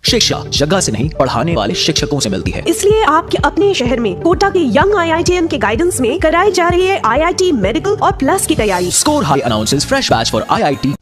शिक्षा जगह से नहीं पढ़ाने वाले शिक्षकों से मिलती है। इसलिए आपके अपने शहर में कोटा के यंग IITian के गाइडेंस में कराई जा रही है IIT मेडिकल और प्लस की तैयारी। Score high announces fresh batch for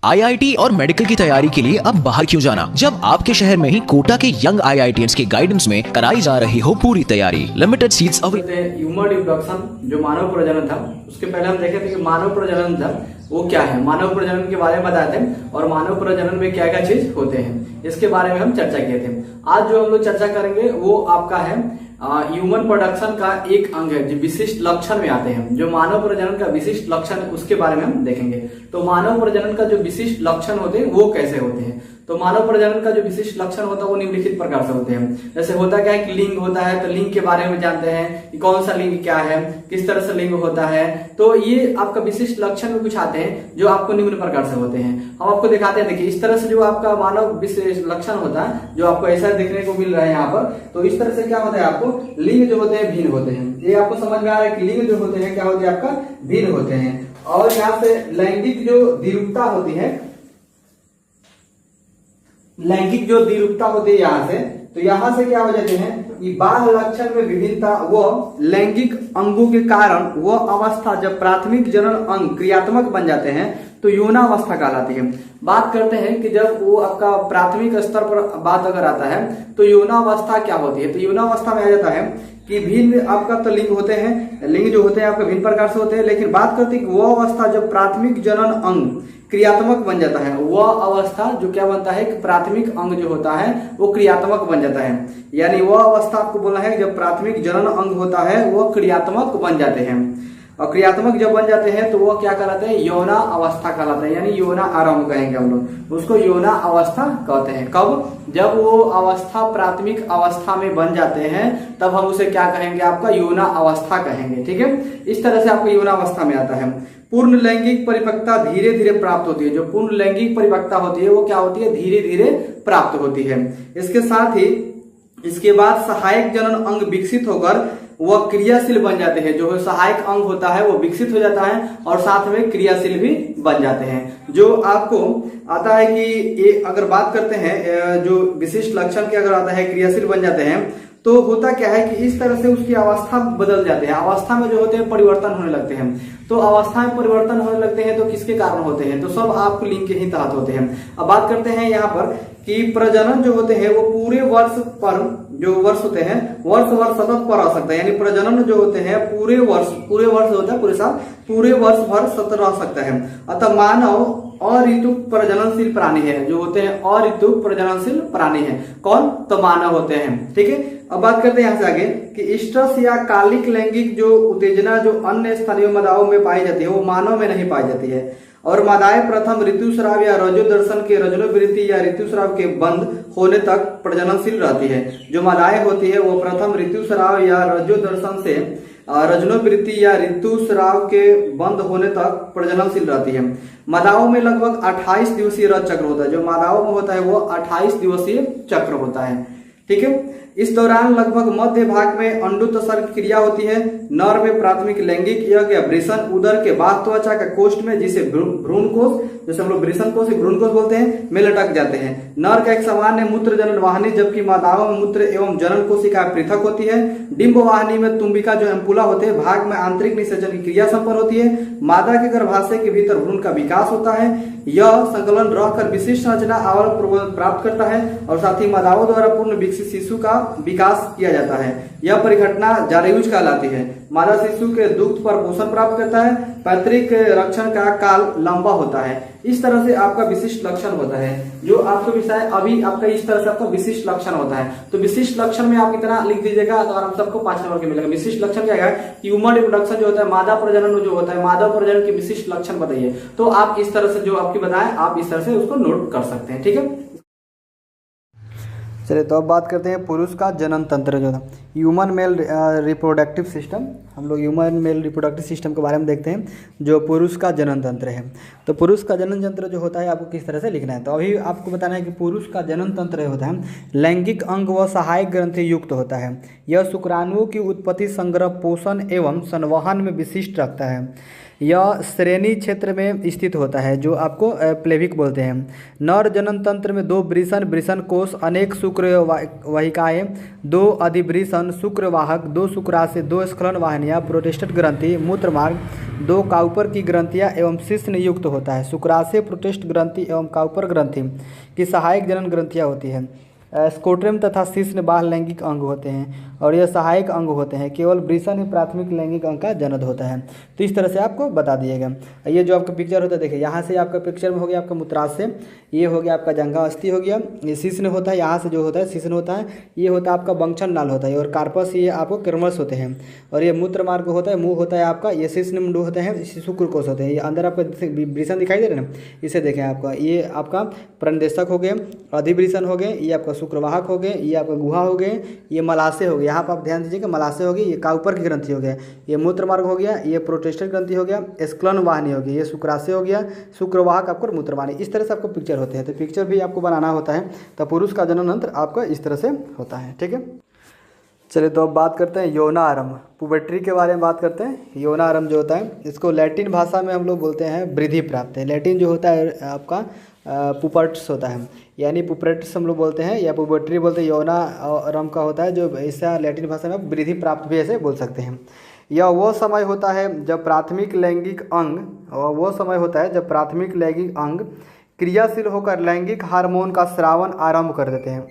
IIT और मेडिकल की तैयारी के लिए अब बाहर क्यों जाना, जब आपके शहर में ही कोटा के यंग IITians के गाइडेंस में कराई जा रही हो पूरी तैयारी। Limited seats available. Human reproduction जो मानव प्रजनन था, उसके पहले हम देखे थे कि मानव प्रजनन था वो क्या है, मानव प्रजनन के बारे में बताए थे और मानव प्रजनन में क्या क्या चीज होते हैं इसके बारे में हम चर्चा किए थे। आज जो हम लोग चर्चा करेंगे वो आपका है ह्यूमन प्रोडक्शन का एक अंग है जो विशिष्ट लक्षण में आते हैं। जो मानव प्रजनन का विशिष्ट लक्षण उसके बारे में हम देखेंगे। तो मानव प्रजनन का जो विशिष्ट लक्षण होते हैं वो कैसे होते हैं, तो मानव प्रजनन का जो विशिष्ट लक्षण होता है वो निम्नलिखित प्रकार से होते हैं। जैसे होता क्या है कि लिंग होता है, तो लिंग के बारे में जानते हैं कि कौन सा लिंग क्या है, किस तरह से लिंग होता है। तो ये आपका विशिष्ट लक्षण में कुछ आते हैं जो आपको निम्न प्रकार से होते हैं। हम आपको दिखाते हैं, देखिए इस तरह से जो आपका मानव विशेष लक्षण होता है जो आपको ऐसा देखने को मिल रहा है यहाँ पर। तो इस तरह से क्या होता है, आपको लिंग जो होते हैं भिन्न होते हैं। ये आपको समझ में आ रहा है कि लिंग जो होते हैं क्या होते हैं, आपका भिन्न होते हैं। और यहाँ से लैंगिक जो द्विरूपता होती है, लैंगिक जो द्विरूपता होती है यहाँ से, तो यहाँ से क्या हो जाते हैं कि बाह्य लक्षण में विभिन्नता वो लैंगिक अंगों के कारण वो अवस्था जब प्राथमिक जनन अंग क्रियात्मक बन जाते हैं तो यौनावस्था कहलाती है। बात करते हैं कि जब वो आपका प्राथमिक स्तर पर बात अगर आता है तो यौनावस्था क्या होती है, तो यौनावस्था में आ जाता है कि भिन्न आपका तो लिंग होते हैं, लिंग जो होते हैं आपके भिन्न प्रकार से होते हैं। लेकिन बात करते हैं कि वो अवस्था जब प्राथमिक जनन अंग क्रियात्मक बन जाता है, वह अवस्था जो क्या बनता है कि प्राथमिक अंग जो होता है वो क्रियात्मक बन जाता है। यानी वह अवस्था आपको बोलना है जब प्राथमिक जनन अंग होता है वो क्रियात्मक बन जाते हैं। और क्रियात्मक जब बन जाते हैं तो वो क्या कहलाते हैं, यौना अवस्था कहलाते हैं, यानी यौना आरंभ कहेंगे हम लोग उसको, यौना अवस्था कहते हैं। कब, जब वो अवस्था प्राथमिक अवस्था में बन जाते हैं तब हम उसे क्या कहेंगे, आपका यौना अवस्था कहेंगे। ठीक है, इस तरह से आपको यौना अवस्था में आता है। पूर्ण लैंगिक परिपक्वता धीरे धीरे प्राप्त होती है। जो पूर्ण लैंगिक परिपक्वता होती है वो क्या होती है, धीरे धीरे प्राप्त होती है। इसके साथ ही इसके बाद सहायक जनन अंग विकसित होकर वह क्रियाशील बन जाते हैं। जो सहायक अंग होता है वो विकसित हो जाता है और साथ में क्रियाशील भी बन जाते हैं। जो आपको आता है कि ये अगर बात करते हैं जो विशिष्ट लक्षण के अगर आता है क्रियाशील बन जाते हैं तो होता क्या है कि इस तरह से उसकी अवस्था बदल जाते हैं। अवस्था में जो होते हैं परिवर्तन होने लगते हैं। तो अवस्था में परिवर्तन होने लगते हैं तो किसके कारण होते हैं, तो सब आपको लिंग के ही तहत होते हैं। अब बात करते हैं यहाँ पर कि प्रजनन जो होते हैं वो पूरे वर्ष पर जो वर्ष होते हैं वर्ष सतत पर आ सकता है। यानी प्रजनन जो होते हैं पूरे वर्ष होता है, पूरे साल पूरे वर्ष भर सतत रह सकता है। अतः मानव अऋतु प्रजननशील प्राणी है। जो होते हैं अऋतु प्रजननशील प्राणी है, कौन, तो मानव होते हैं। ठीक है, अब बात करते हैं यहाँ से आगे कि स्ट्रस या कालिक लैंगिक जो उत्तेजना जो अन्य स्तनीय मादाओं में पाई जाती है वो मानव में नहीं पाई जाती है। और मादाएं प्रथम ऋतुस्राव या रजो दर्शन के रजनोवृत्ति या ऋतुस्राव के बंद होने तक प्रजननशील रहती है। जो मादाएं होती है वो प्रथम ऋतुस्राव या रजो दर्शन से रजनोवृत्ति या ऋतुस्राव के बंद होने तक प्रजननशील रहती है। मादाओं में लगभग 28 दिवसीय रज चक्र होता है। जो मादाओं में होता है वो 28 दिवसीय चक्र होता है। ठीक है, इस दौरान लगभग मध्य भाग में अंडोत्सर्ग क्रिया होती है। नर में प्राथमिक लैंगिक यज्ञ या वृषण उदर के बाद त्वचा का कोष्ठ में जिसे भ्रूण कोष, जैसे हम लोग वृषण कोष भ्रूण कोष बोलते हैं, में लटक जाते हैं। नर का एक सामान्य मूत्र जनन वाहिनी जबकि मादाओं में मूत्र एवं जनन कोशिका पृथक होती है। डिंब वाहिनी में तुम्बिका जो एम्पुला होते हैं भाग में आंतरिक निषेचन की क्रिया संपन्न होती है। मादा के गर्भाशय के भीतर भ्रूण का विकास होता है। यह संकलन रहकर विशिष्ट रचना आवरण प्राप्त करता है और साथ ही मादाओं द्वारा पूर्ण विकसित शिशु का विकास किया जाता है। यह परिघटना जारयुज कहलाती है। मादा शिशु के दुग्ध पर पोषण प्राप्त करता है। पैतृक रक्षण का काल लंबा होता है। इस तरह से आपका विशिष्ट लक्षण होता है। जो आपको विषय अभी आपका इस तरह से आपका विशिष्ट लक्षण होता है। तो विशिष्ट लक्षण में आप इतना लिख दीजिएगा तो आप सबको 5 नंबर के मिलेगा। विशिष्ट लक्षण क्या है, ह्यूमन रिप्रोडक्शन जो होता है, मादा प्रजनन जो होता है, मादा प्रजनन के विशिष्ट लक्षण बताइए। तो आप इस तरह से जो आपकी बताएं आप इस तरह से उसको नोट कर सकते हैं। ठीक है, चलिए तो अब बात करते हैं पुरुष का जनन तंत्र जो था, ह्यूमन मेल रिप्रोडक्टिव सिस्टम। हम लोग ह्यूमन मेल रिप्रोडक्टिव सिस्टम के बारे में देखते हैं जो पुरुष का जनन तंत्र है। तो पुरुष का जनन तंत्र जो होता है आपको किस तरह से लिखना है, तो अभी आपको बताना है कि पुरुष का जनन तंत्र होता है लैंगिक अंग व सहायक ग्रंथि युक्त होता है। यह शुक्राणुओं की उत्पत्ति, संग्रह, पोषण एवं संवहन में विशिष्ट रखता है। यह श्रेणी क्षेत्र में स्थित होता है जो आपको प्लेविक बोलते हैं। नर जनन तंत्र में 2 वृषण कोष, अनेक शुक्र वाहिकाएँ, 2 अधिवृषण शुक्रवाहक, 2 शुक्राशय, 2 स्खलन वाहिनियाँ, प्रोस्टेट ग्रंथि, मूत्रमार्ग, 2 काउपर की ग्रंथियाँ एवं शिश्न युक्त होता है। शुक्राशय, प्रोस्टेट ग्रंथि एवं काउपर ग्रंथि की सहायक जनन ग्रंथियाँ होती हैं। स्कोट्रम तथा शिश्न बाह्य लैंगिक अंग होते हैं और यह सहायक अंग होते हैं। केवल वृषण ही प्राथमिक लैंगिक अंग का जनक होता है। तो इस तरह से आपको बता दिएगा। ये जो आपका पिक्चर होता है, देखिए यहाँ से आपका पिक्चर में हो गया आपका मूत्राशय, ये हो गया आपका जंघा अस्थि हो गया, ये शिश्न होता है, यहाँ से जो होता है शिश्न होता है, ये होता है आपका बंक्षण नाल होता है, और कार्पस ये आपको कर्मस होते हैं, और ये मूत्र मार्ग होता है, मुंह होता है आपका, ये शिश्न मुंड होते हैं, शुक्र कोष होते हैं। ये अंदर आपका वृषण दिखाई दे रहे हैं ना, इसे देखें आपका, ये आपका प्रणदेशक हो गए, अधिवृषण हो गए, ये आपका शुक्रवाहक हो गए, ये आपका गुहा हो गए, ये मलाशय हो गया। यहाँ पर आप ध्यान दीजिएगा, मलाशय हो गई, ये काउपर की ग्रंथि हो गया, ये मूत्र मार्ग हो गया, ये प्रोस्टेट ग्रंथि हो गया, स्क्लन वाहिनी हो गई, ये शुक्राशय हो गया, शुक्रवाहक आपको मूत्रवाहिनी। इस तरह से आपको पिक्चर होते हैं। तो पिक्चर भी आपको बनाना होता है। तो पुरुष का जनन अंतर आपका इस तरह से होता है। ठीक है, चलिए तो अब बात करते हैं यौना आरंभ, पुबर्टी के बारे में बात करते हैं। यौना आरंभ जो होता है, इसको लैटिन भाषा में हम लोग बोलते हैं वृद्धि प्राप्त है। लैटिन जो होता है आपका पुपर्ट्स होता है, यानी पुपर्ट्स हम लोग बोलते हैं या पुबर्टी बोलते हैं। यौना आरंभ का होता है जो ऐसा लैटिन भाषा में वृद्धि प्राप्त भी ऐसे बोल सकते हैं। यह वो समय होता है जब प्राथमिक लैंगिक अंग क्रियाशील होकर लैंगिक हार्मोन का स्रावन आरंभ कर देते हैं।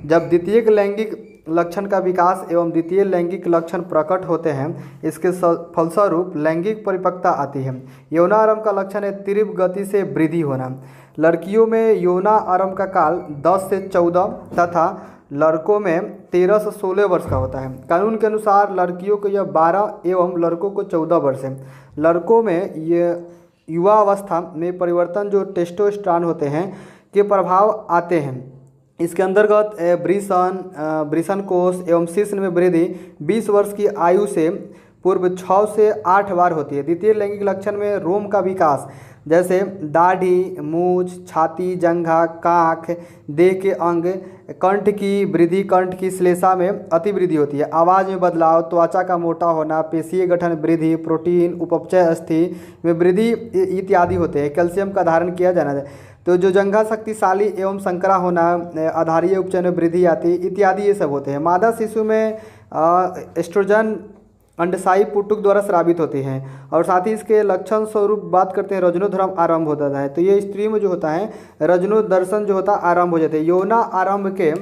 जब द्वितीयक लैंगिक लक्षण का विकास एवं द्वितीय लैंगिक लक्षण प्रकट होते हैं, इसके फलस्वरूप लैंगिक परिपक्वता आती है। यौना आरंभ का लक्षण है तीव्र गति से वृद्धि होना। लड़कियों में यौना आरंभ का काल 10 से 14 तथा लड़कों में 13 से 16 वर्ष का होता है। कानून के अनुसार लड़कियों को यह 12 एवं लड़कों को 14 वर्ष है। लड़कों में ये युवा अवस्था में परिवर्तन जो टेस्टोस्टेरोन होते हैं के प्रभाव आते हैं। इसके अंतर्गत वृषण कोष एवं शिश्न में वृद्धि 20 वर्ष की आयु से पूर्व 6 से 8 बार होती है। द्वितीय लैंगिक लक्षण में रोम का विकास, जैसे दाढ़ी, मूछ, छाती, जंघा, काख, देह के अंग, कंठ की वृद्धि, कंठ की श्लेषा में अति वृद्धि होती है। आवाज़ में बदलाव, त्वचा का मोटा होना, पेशीय गठन वृद्धि, प्रोटीन उपचय अस्थि में वृद्धि इत्यादि होते हैं। कैल्शियम का धारण किया जाना है। तो जो जंघा शक्तिशाली एवं संकरा होना, आधारीय उपचय में वृद्धि आती इत्यादि ये सब होते हैं। मादा शिशु में एस्ट्रोजन अंडशायी पुटुक द्वारा स्रावित होती हैं। और साथ ही इसके लक्षण स्वरूप बात करते हैं, रजनोधर्म आरंभ होता है। तो ये स्त्री में जो होता है रजनोदर्शन जो होता है आरंभ हो जाते हैं। यौना आरंभ के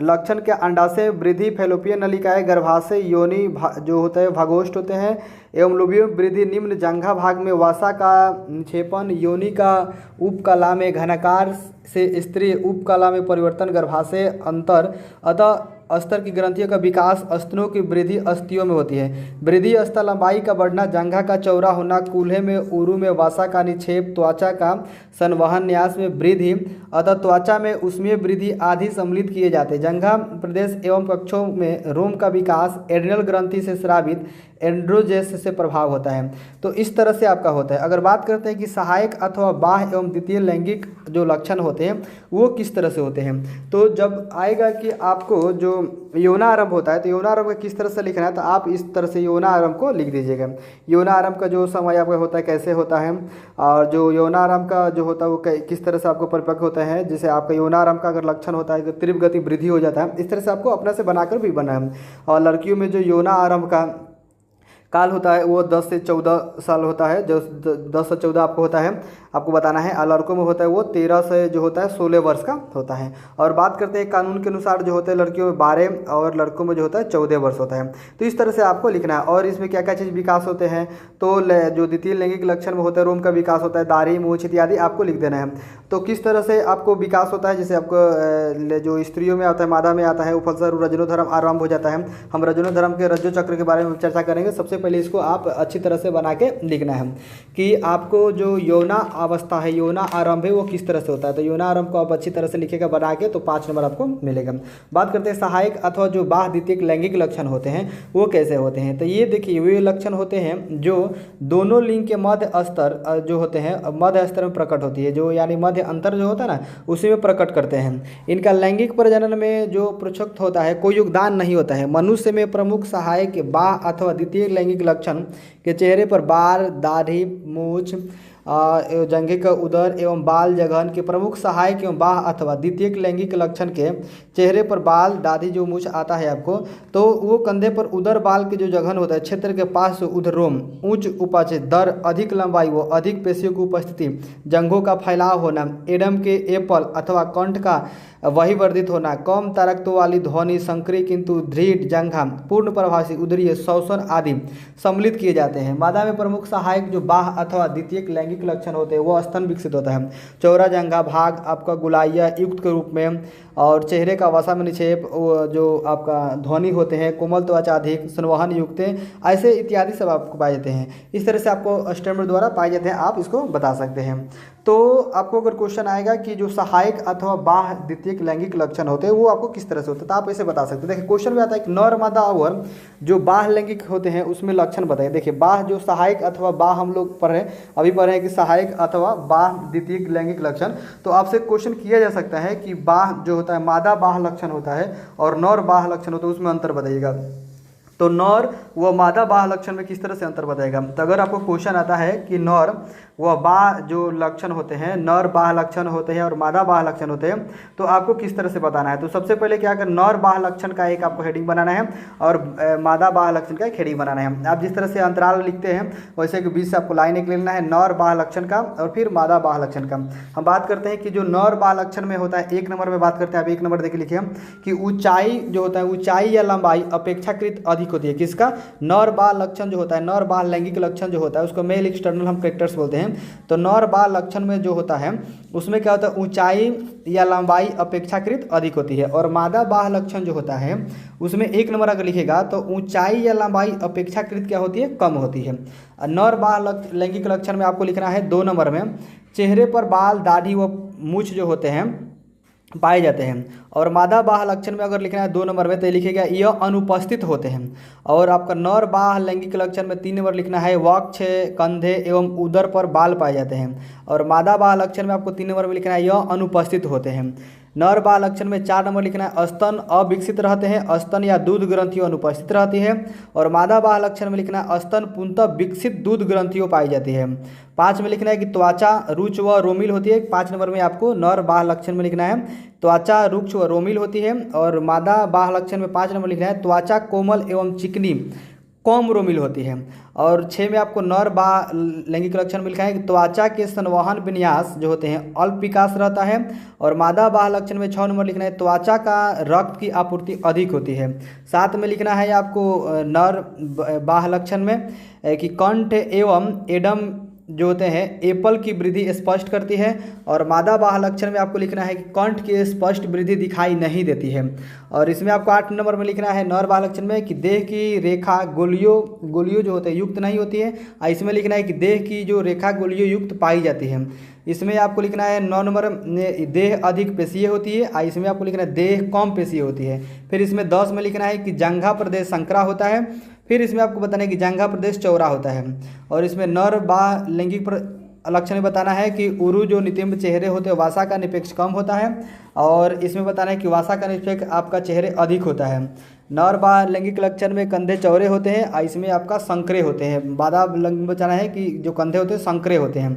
लक्षण के अंडाशय वृद्धि, फैलोपियन नलिकाएं, गर्भाशय, योनि जो होता है भागोष्ठ होते हैं एवं लोबियो वृद्धि, निम्न जंघा भाग में वसा का निक्षेपण, योनि का उपकला में घनाकार से स्त्री उपकला में परिवर्तन, गर्भाशय अंतर, अतः अस्तर की ग्रंथियों का विकास, स्तनों की वृद्धि अस्थियों में होती है। वृद्धि स्तर लंबाई का बढ़ना, जंघा का चौड़ा होना, कूल्हे में उरु में वसा का निक्षेप, त्वचा का संवहन न्यास में वृद्धि, अतः त्वचा में उसमें वृद्धि आदि सम्मिलित किए जाते हैं। जंघा प्रदेश एवं कक्षों में रोम का विकास, एड्रिनल ग्रंथि से स्रावित एंड्रोजेस से प्रभाव होता है। तो इस तरह से आपका होता है। अगर बात करते हैं कि सहायक अथवा बाह्य एवं द्वितीय लैंगिक जो लक्षण होते हैं वो किस तरह से होते हैं, तो जब आएगा कि आपको जो यौना आरंभ होता है तो यौना आरंभ का किस तरह से लिखना है, तो आप इस तरह से यौना आरंभ को लिख दीजिएगा। यौना आरंभ का जो समय आपका होता है कैसे होता है, और जो यौना आरंभ का जो होता है वो किस तरह से आपको परिपक्व होता है। जैसे आपका यौना आरंभ का अगर लक्षण होता है तो तीव्र गति वृद्धि हो जाता है। इस तरह से आपको अपना से बनाकर भी बना है। और लड़कियों में जो यौना आरंभ का काल होता है वो 10 से 14 साल होता है। जो 10 से 14 आपको होता है, आपको बताना है। और लड़कों में होता है वो 13 से जो होता है 16 वर्ष का होता है। और बात करते हैं कानून के अनुसार जो होता है लड़कियों में 12 और लड़कों में जो होता है 14 वर्ष होता है। तो इस तरह से आपको लिखना है। और इसमें क्या क्या चीज़ विकास होते हैं, तो जो द्वितीय लैंगिक लक्षण में होता है रोम का विकास होता है, दाढ़ी, मूछ इत्यादि आपको लिख देना है। तो किस तरह से आपको विकास होता है, जैसे आपको जो स्त्रियों में आता है, मादा में आता है, वो फलस्वरूप रजनोधर्म आरंभ हो जाता है। हम रजनोधर्म के रज्जो चक्र के बारे में चर्चा करेंगे। सबसे पहले इसको आप अच्छी तरह से बना के लिखना है कि आपको जो यौना अवस्था है, यौना आरंभ है, वो किस तरह से होता है। तो यौना आरंभ को आप अच्छी तरह से लिखेगा बना के, तो 5 नंबर आपको मिलेगा। बात करते हैं सहायक अथवा जो बाह्य द्वितीयक लैंगिक लक्षण होते हैं वो कैसे होते हैं। तो ये देखिए वे लक्षण होते हैं जो दोनों लिंग के मध्य स्तर जो होते हैं मध्य स्तर में प्रकट होती है, जो यानी मध्य अंतर जो होता है ना उसी में प्रकट करते हैं। इनका लैंगिक प्रजनन में जो प्रोत्साहित होता है कोई योगदान नहीं होता है। मनुष्य में प्रमुख सहायक बाह्य अथवा द्वितीय लैंगिक लक्षण के चेहरे पर बाल, दाढ़ी, मूछ, जंघे का उदर एवं बाल जघन के प्रमुख सहायक एवं बाह्य अथवा द्वितीयक लैंगिक लक्षण के चेहरे पर बाल, दाढ़ी जो मूछ आता है आपको, तो वो कंधे पर उदर बाल के जो जघन होता है क्षेत्र के पास उदरोम, उच्च उपज दर, अधिक लंबाई व अधिक पेशियों की उपस्थिति, जंघों का फैलाव होना, एडम के एप्पल अथवा कंठ का वही वर्धित होना, कम तारकत्व वाली ध्वनि, संकरी किंतु दृढ़ जंघा, पूर्ण प्रभावी उदरीय शोषण आदि सम्मिलित किए जाते हैं। मादा में प्रमुख सहायक जो बाह्य अथवा द्वितीयक लैंगिक लक्षण होते हैं वो स्तन विकसित होता है। चौड़ा जंघा भाग आपका गुलाइया युक्त के रूप में, और चेहरे का वसा में निक्षेप, जो आपका ध्वनि होते हैं, कोमल त्वचा अधिक, संवहन युक्त, ऐसे इत्यादि सब आपको पाए जाते हैं। इस तरह से आपको स्टेम द्वारा पाए जाते हैं, आप इसको बता सकते हैं। तो आपको अगर क्वेश्चन आएगा कि जो सहायक अथवा बाह्य द्वितीयक लैंगिक लक्षण होते हैं वो आपको किस तरह से होते हैं, तो आप ऐसे बता सकते हैं। देखिए क्वेश्चन में आता है कि नर मादा और जो बाह्य लैंगिक होते हैं उसमें लक्षण बताइए। देखिए बाह्य जो सहायक अथवा बाह्य हम लोग अभी पढ़ रहे हैं कि सहायक अथवा बाह्य द्वितीयक लैंगिक लक्षण, तो आपसे क्वेश्चन किया जा सकता है कि बाह्य जो होता है मादा बाह्य लक्षण होता है और नर बाह्य लक्षण होता है, उसमें अंतर बताइएगा। तो नर व मादा बाह्य लक्षण में किस तरह से अंतर बताएगा। तो अगर आपको क्वेश्चन आता है कि नर व बाह्य जो लक्षण होते हैं, नर बाह्य लक्षण होते हैं और मादा बाह्य लक्षण होते हैं, तो आपको किस तरह से बताना है। तो सबसे पहले क्या कर, नर बाह्य लक्षण का एक आपको हेडिंग बनाना है और मादा बाह्य लक्षण का एक हेडिंग बनाना है। आप जिस तरह से अंतराल लिखते हैं वैसे कि बीच से आपको लाइन एक लेना है, नर बाह्य लक्षण का और फिर मादा बाह्य लक्षण का। हम बात करते हैं कि जो नर बाह्य लक्षण में होता है, 1 नंबर में बात करते हैं। आप 1 नंबर देखिए लिखिए कि ऊंचाई जो होता है, ऊंचाई या लंबाई अपेक्षाकृत अधिक होती है। किसका, नर बाह्य लक्षण जो होता है, नर बाह्य लैंगिक लक्षण जो होता है उसको मेल एक्सटर्नल हम कैरेक्टर्स बोलते हैं। तो नर बाह्य लक्षण में जो होता है उसमें क्या होता है, ऊंचाई या लंबाई अपेक्षाकृत अधिक होती है। और मादा बाह्य लक्षण जो होता है उसमें 1 नंबर अगर लिखेगा तो ऊंचाई या लंबाई अपेक्षाकृत क्या होती है, कम होती है। नर बाह्य लैंगिक लक्षण में आपको लिखना है 2 नंबर में, चेहरे पर बाल, दाढ़ी व मूछ जो होते हैं पाए जाते हैं। और मादा बाह्य लक्षण में अगर लिखना है 2 नंबर में तो लिखेगा यह अनुपस्थित होते हैं। और आपका नर बाह्य लैंगिक लक्षण में 3 नंबर लिखना है वक्ष, कंधे एवं उदर पर बाल पाए जाते हैं। और मादा बाह्य लक्षण में आपको 3 नंबर में लिखना है यह अनुपस्थित होते हैं। नर बाह्य लक्षण में 4 नंबर लिखना है स्तन अविकसित रहते हैं, स्तन या दूध ग्रंथियों अनुपस्थित रहती है। और मादा बाह्य लक्षण में लिखना है स्तन पूर्णतः विकसित दूध ग्रंथियों पाई जाती है। 5 में लिखना है कि त्वचा रुक्ष व रोमिल होती है। 5 नंबर में आपको नर बाह्य लक्षण में लिखना है त्वचा रुक्ष व रोमिल होती है। और मादा बाह्य लक्षण में 5 नंबर लिखना है त्वचा कोमल एवं चिकनी कम रोमिल होती है। और 6 में आपको नर बाह्य लैंगिक लक्षण में लिखा है कि त्वचा के संवहन विन्यास जो होते हैं अल्प विकास रहता है। और मादा बाह्य लक्षण में 6 नंबर लिखना है त्वचा का रक्त की आपूर्ति अधिक होती है। 7 में लिखना है आपको नर बाह्य लक्षण में कि कंठ एवं एडम जो होते हैं एप्पल की वृद्धि स्पष्ट करती है। और मादा बाह्य लक्षण में आपको लिखना है कि कंठ की स्पष्ट वृद्धि दिखाई नहीं देती है। और इसमें आपको 8 नंबर में लिखना है नर बाह्य लक्षण में कि देह की रेखा गोलियों जो होते हैं युक्त नहीं होती है। और इसमें लिखना है कि देह की जो रेखा गोलियों युक्त पाई जाती है। इसमें आपको लिखना है 9 नंबर में देह अधिक पेशीय होती है। और इसमें आपको लिखना है देह कम पेशीय होती है। फिर इसमें 10 में लिखना है कि जंघा प्रदेश संकरा होता है। फिर इसमें आपको बताना है कि जंघा प्रदेश चौड़ा होता है। और इसमें नर बाह्य लैंगिक लक्षण में बताना है कि उरु जो नितंब चेहरे होते हैं वासा का निरपेक्ष कम होता है। और इसमें बताना है कि वासा का निरपेक्ष आपका चेहरे अधिक होता है। नर बाह्य लैंगिक लक्षण में कंधे चौड़े होते हैं और इसमें आपका संकरे होते हैं। मादा लैंगिक बताना है कि जो कंधे होते हैं संकरे होते हैं।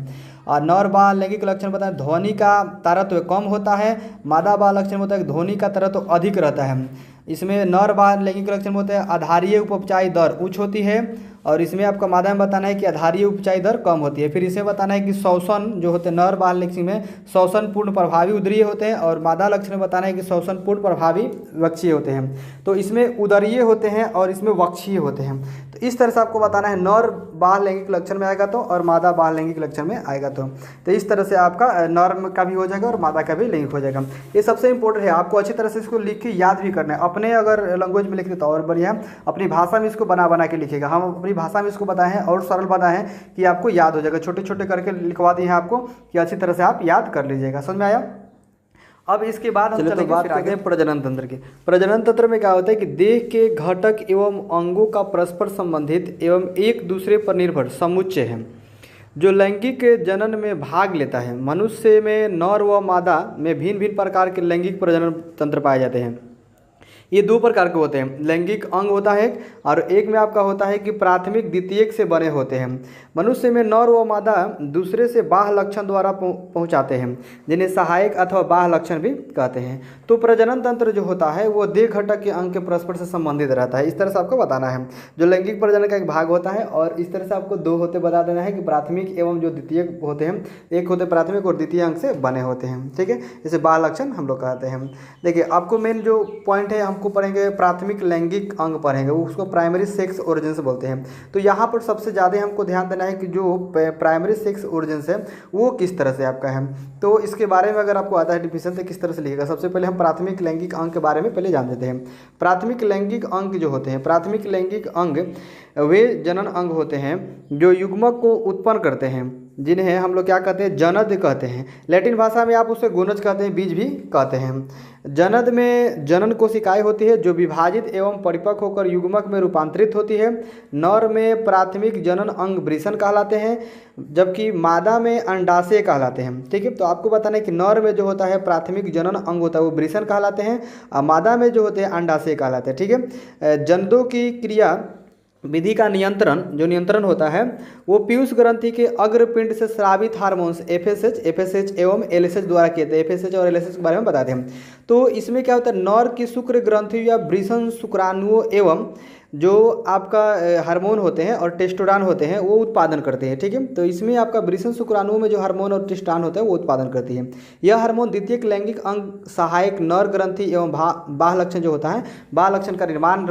और नर बाह्य लैंगिक लक्षण बताना ध्वनि का तारत्व कम होता है। मादा बाह्य लक्षण होता है कि ध्वनि का तारत्व अधिक रहता है। इसमें नर बाह्य लैंगिक लक्षण होते हैं आधारीय उपचाई दर उच्च होती है। और इसमें आपका मादा में बताना है कि आधारीय उपचाई दर कम होती है। फिर इसमें बताना है कि शोषण जो होते हैं नर बाह्य लक्षण में शोषण पूर्ण प्रभावी उदरीय होते हैं। और मादा लक्षण में बताना है कि शोषण पूर्ण प्रभावी वक्षीय होते हैं। तो इसमें उदरीय होते हैं और इसमें वक्षीय होते हैं। तो इस तरह से आपको बताना है नर बाह्य लैंगिक लक्षण में आएगा तो और मादा बाह्य लैंगिक लक्षण में आएगा तो इस तरह से आपका नर का भी हो जाएगा और मादा का भी लैंगिक हो जाएगा। ये सबसे इंपॉर्टेंट है, आपको अच्छी तरह से इसको लिख के याद भी करना है। अपने अगर लैंग्वेज में लिखते तो और बढ़िया, अपनी भाषा में इसको बना के लिखेगा। हम अपनी अपनी भाषा में इसको बताए हैं और सरल बताए हैं कि आपको याद हो जाएगा, छोटे छोटे करके लिखवा दिए हैं आपको कि अच्छी तरह से आप याद कर लीजिएगा। समझ में आया। अब इसके बाद हम चलेंगे बात करते हैं प्रजनन तंत्र की। प्रजनन तंत्र में क्या होता है कि देह के घटक एवं अंगों का परस्पर संबंधित एवं एक दूसरे पर निर्भर समुच्चय है जो लैंगिक जनन में भाग लेता है। मनुष्य में नर व मादा में भिन्न भिन्न प्रकार के लैंगिक प्रजनन तंत्र पाए जाते हैं। ये दो प्रकार के होते हैं, लैंगिक अंग होता है और एक में आपका होता है कि प्राथमिक द्वितीयक से बने होते हैं। मनुष्य में नर व मादा दूसरे से बाह्य लक्षण द्वारा पहुंचाते हैं जिन्हें सहायक अथवा बाह्य लक्षण भी कहते हैं। तो प्रजनन तंत्र जो होता है वो देह घटक के अंग के परस्पर से संबंधित रहता है। इस तरह से आपको बताना है जो लैंगिक प्रजनन का एक भाग होता है। और इस तरह से आपको दो होते बता देना है कि प्राथमिक एवं जो द्वितीयक होते हैं, एक होते प्राथमिक और द्वितीय अंग से बने होते हैं। ठीक है, इसे बाह्य लक्षण हम लोग कहते हैं। देखिए आपको मेन जो पॉइंट है हमको पढ़ेंगे प्राथमिक लैंगिक अंग पढ़ेंगे, उसको प्राइमरी सेक्स ओरिजिन से बोलते हैं। तो यहाँ पर सबसे ज़्यादा हमको ध्यान देना है कि जो प्राइमरी सेक्स ओरिजिन है वो किस तरह से आपका है। तो इसके बारे में अगर आपको आता है डिफिनेशन तो किस तरह से लिखेगा। सबसे पहले हम प्राथमिक लैंगिक अंग के बारे में पहले जान लेते हैं। प्राथमिक लैंगिक अंग जो होते हैं, प्राथमिक लैंगिक अंग वे जनन अंग होते हैं जो युग्मक को उत्पन्न करते हैं, जिन्हें हम लोग क्या कहते हैं, जनद कहते हैं। लैटिन भाषा में आप उसे गोनज कहते हैं, बीज भी कहते हैं। जनद में जनन कोशिकाएं होती है जो विभाजित एवं परिपक्व होकर युग्मक में रूपांतरित होती है। नर में प्राथमिक जनन अंग वृषण कहलाते हैं जबकि मादा में अंडाशय कहलाते हैं। ठीक है, तो आपको बताना है कि नर में जो होता है प्राथमिक जनन अंग होता है वो वृषण कहलाते हैं और मादा में जो होते हैं अंडाशय कहलाते हैं। ठीक है, जनदों की क्रिया विधि का नियंत्रण होता है वो पीयूष ग्रंथि के अग्रपिंड से स्रावित हार्मोन्स एफएसएच एवं एलएसएच द्वारा किए थे। एफएसएच और एलएसएच के बारे में बताते हैं। तो इसमें क्या होता है, नर की शुक्र ग्रंथि या वृषण शुक्राणुओं एवं जो आपका हार्मोन होते हैं और टेस्टोस्टेरोन होते हैं वो उत्पादन करते हैं। ठीक है, तो इसमें आपका वृषण शुक्राणुओं में जो हार्मोन और टेस्टोस्टेरोन होता है वो उत्पादन करती है। यह हार्मोन द्वितीयक लैंगिक अंग सहायक नर ग्रंथि एवं बाह्य लक्षण जो होता है, बाह्य लक्षण का निर्माण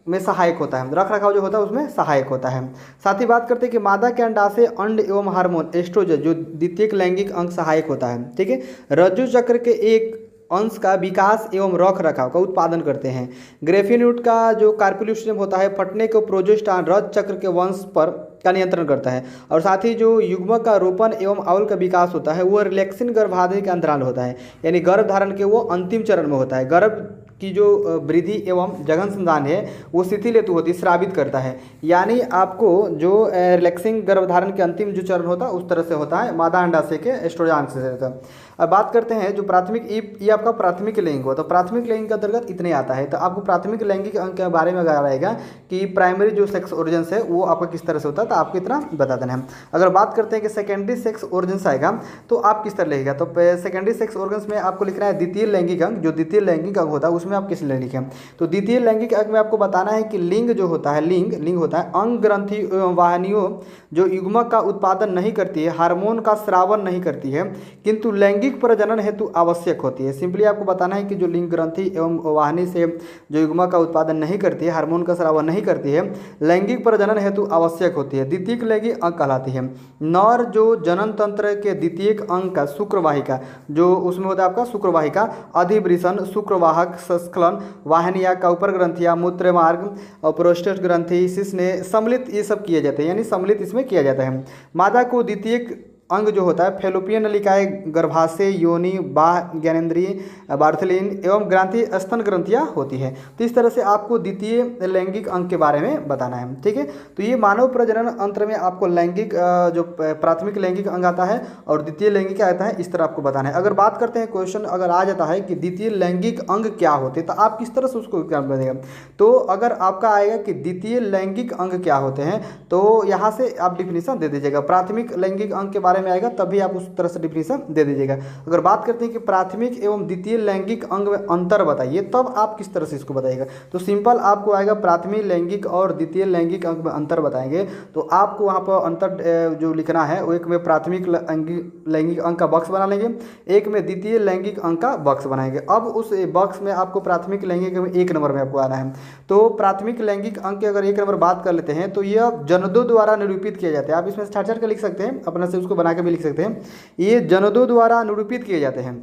में सहायक होता है, रख रखाव जो होता है उसमें सहायक होता है। साथ ही बात करते हैं कि मादा के अंडाशय अंड एवं हार्मोन एस्ट्रोजन जो द्वितीयक लैंगिक अंग सहायक होता है। ठीक है, रज्जु चक्र के एक अंश का विकास एवं रख रखाव का उत्पादन करते हैं। ग्रेफिन्यूट का जो कार्पेल्यू सिस्टम होता है फटने को प्रोजेस्टेरॉन रज चक्र के वंश पर का नियंत्रण करता है। और साथ ही जो युग्मक का रोपण एवं अवल का विकास होता है वो रिलैक्सिन गर्भाधान के अंतराल होता है, यानी गर्भ धारण के वो अंतिम चरण में होता है। गर्भ की जो वृद्धि एवं जघन संधान है वो शिथिल हेतु होती श्रावित करता है, यानी आपको जो रिलैक्सिंग गर्भधारण के अंतिम जो चरण होता है उस तरह से होता है मादा अंडाशय के एस्ट्रोजन से होता है। अब बात करते हैं जो प्राथमिक ये आपका प्राथमिक लैंगिक हो, तो प्राथमिक लैंगिक के अंतर्गत इतने आता है। तो आपको प्राथमिक लैंगिक अंग के बारे में अगर आएगा कि प्राइमरी जो सेक्स ओरिजिन है वो आपका किस तरह से होता है तो आपको इतना बता देना है। अगर बात करते हैं कि सेकेंडरी सेक्स ओरिजिन आएगा तो आप किस तरह लिखेगा, तो सेकेंडरी सेक्स ओरिजिन में आपको लिखना है द्वितीय लैंगिक अंग। जो द्वितीय लैंगिक अंग होता है उसमें आप किस लिए लिखें, तो द्वितीय लैंगिक अंग में आपको बताना है कि लिंग जो होता है, लिंग होता है अंग ग्रंथि एवं वाहिनियों जो युग्मक का उत्पादन नहीं करती है, हार्मोन का स्रावन नहीं करती है, किंतु लैंगिक प्रजनन हेतु आवश्यक होती है। सिंपली आपको बताना है कि जो लिंग ग्रंथि एवं वाहिनी से जो युग्मक का उत्पादन नहीं करती है, हार्मोन का स्रावन नहीं करती है, लैंगिक प्रजनन हेतु आवश्यक होती है, द्वितीयक लैंगिक अंग कहलाती है। नर जो जनन तंत्र के द्वितीयक अंग का शुक्रवाहिका जो उसमें होता है आपका शुक्रवाहिका अधिवृषण शुक्रवाहक संस्खलन वाहिनिया का ऊपर ग्रंथिया मूत्र मार्ग और प्रोस्टेट ग्रंथि शिश्न सम्मिलित ये सब किए जाते हैं, यानी सम्मिलित इसमें किया जाता है। मादा को द्वितीयक अंग जो होता है फेलोपियन नलिकाएं गर्भाशय योनि बाह्य ज्ञानेंद्रिय बार्थलिन एवं ग्रंथि स्तन ग्रंथियां होती है। तो इस तरह से आपको द्वितीय लैंगिक अंग के बारे में बताना है। ठीक है, तो ये मानव प्रजनन अंत्र में आपको लैंगिक जो प्राथमिक लैंगिक अंग आता है और द्वितीय लैंगिक आता है, इस तरह आपको बताना है। अगर बात करते हैं क्वेश्चन अगर आ जाता है कि द्वितीय लैंगिक अंग क्या होते हैं तो आप किस तरह से उसको क्या बनेगा, तो अगर आपका आएगा कि द्वितीय लैंगिक अंग क्या होते हैं तो यहाँ से आप डिफिनीशन दे दीजिएगा। प्राथमिक लैंगिक अंग के बारे में आएगा तभी आप उस तरह से डिफिनीशन दे दीजिएगा। अगर बात करते हैं कि प्राथमिक एवं द्वितीय लैंगिक अंग में अंतर बताइए तब आप किस तरह से इसको बताइएगा, तो सिंपल आपको आएगा प्राथमिक लैंगिक और द्वितीय लैंगिक अंग में अंतर बताएंगे। तो आपको वहाँ पर अंतर जो लिखना है वो एक में प्राथमिक लैंगिक अंग का बॉक्स बना लेंगे, एक में द्वितीय लैंगिक अंग का बॉक्स बनाएंगे। अब उस बॉक्स में आपको प्राथमिक लैंगिक में 1 नंबर में आपको आना है। तो प्राथमिक लैंगिक अंग के अगर 1 नंबर बात कर लेते हैं तो यह जनदों द्वारा निरूपित किया जाता है। आप इसमें छाट छाट कर लिख सकते हैं, अपने से उसको बना के भी लिख सकते हैं। ये जनदों द्वारा निरूपित किए जाते हैं।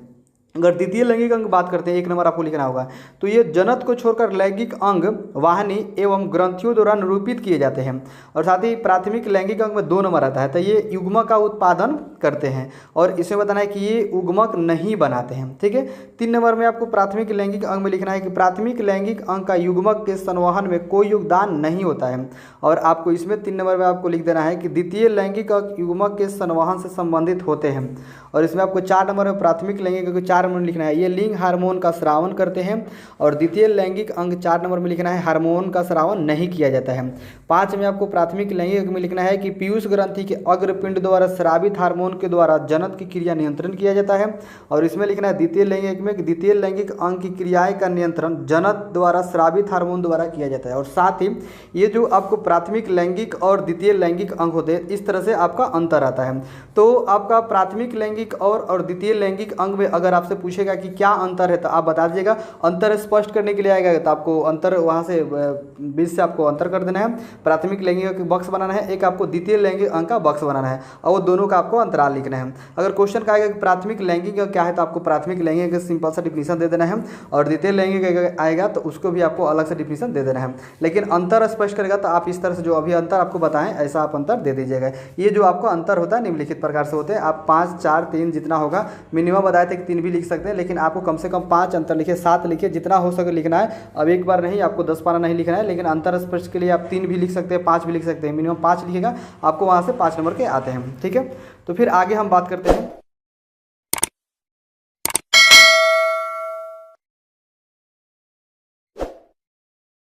अगर द्वितीय लैंगिक अंग बात करते हैं, 1 नंबर आपको लिखना होगा, तो ये जनत को छोड़कर लैंगिक अंग वाहिनी एवं ग्रंथियों द्वारा निरूपित किए जाते हैं। और साथ ही प्राथमिक लैंगिक अंग में 2 नंबर आता है, तो ये युग्मक का उत्पादन करते हैं और इसमें बताना है कि ये युग्मक नहीं बनाते हैं। ठीक है, 3 नंबर में आपको प्राथमिक लैंगिक अंग में लिखना है कि प्राथमिक लैंगिक अंग का युग्मक के संवहन में कोई योगदान नहीं होता है। और आपको इसमें 3 नंबर में आपको लिख देना है कि द्वितीय लैंगिक अंग युग्मक के संवहन से संबंधित होते हैं। और इसमें आपको 4 नंबर में प्राथमिक लैंगिक अंग 4 नंबर में लिखना है, ये लिंग हार्मोन का स्रावन करते हैं। और द्वितीय लैंगिक अंग 4 नंबर में लिखना है, हार्मोन का स्रावन नहीं किया जाता है। 5 में आपको प्राथमिक लैंगिक अंग में लिखना है कि पीयूष ग्रंथि के अग्रपिंड द्वारा स्रावित हार्मोन के द्वारा जनन की क्रिया नियंत्रण किया जाता है। और इसमें लिखना है द्वितीय लैंगिक में कि द्वितीय लैंगिक अंग की क्रियाएं का नियंत्रण जनन द्वारा स्रावित हार्मोन द्वारा किया जाता है। और साथ ही ये जो आपको प्राथमिक लैंगिक और द्वितीय लैंगिक अंग होते हैं, इस तरह से आपका अंतर आता है। तो आपका प्राथमिक लैंगिक और द्वितीय लैंगिक अंग में अगर आपसे पूछेगा कि क्या अंतर है तो आप बता दीजिएगा। अंतर स्पष्ट करने के लिए आएगा तो आपको अंतर वहाँ से बीच से आपको अंतर कर देना है, प्राथमिक लैंगिक का बॉक्स बनाना है, एक आपको द्वितीय लैंगिक अंग का बॉक्स बनाना है और वो दोनों का आपको अंतराल लिखना है। अगर क्वेश्चन का आएगा कि प्राथमिक लैंगिक क्या है तो आपको प्राथमिक लैंगिक का सिंपल सा डिफिनीशन दे देना है और द्वितीय लैंगिक आएगा तो उसको भी आपको अलग से डिफिनीशन दे देना है। लेकिन अंतर स्पष्ट करेगा तो आप इस तरह से जो अभी अंतर आपको बताएं ऐसा आप अंतर दे दीजिएगा। ये जो आपको अंतर होता है निम्नलिखित प्रकार से होते हैं, आप 5, 4, 3 जितना होगा, मिनिमम बताए थे कि 3 भी लिख सकते हैं, लेकिन आपको कम से कम 5 अंतर लिखिए, 7 लिखिए, जितना हो सके लिखना है। अब एक बार नहीं, आपको 10 पारा नहीं लिखना है, लेकिन अंतर स्पष्ट के लिए आप 3 भी लिख सकते हैं, 5 भी लिख सकते हैं। मिनिमम 5 लिखिएगा, आपको वहाँ से 5 नंबर के आते हैं। ठीक है, तो फिर आगे हम बात करते हैं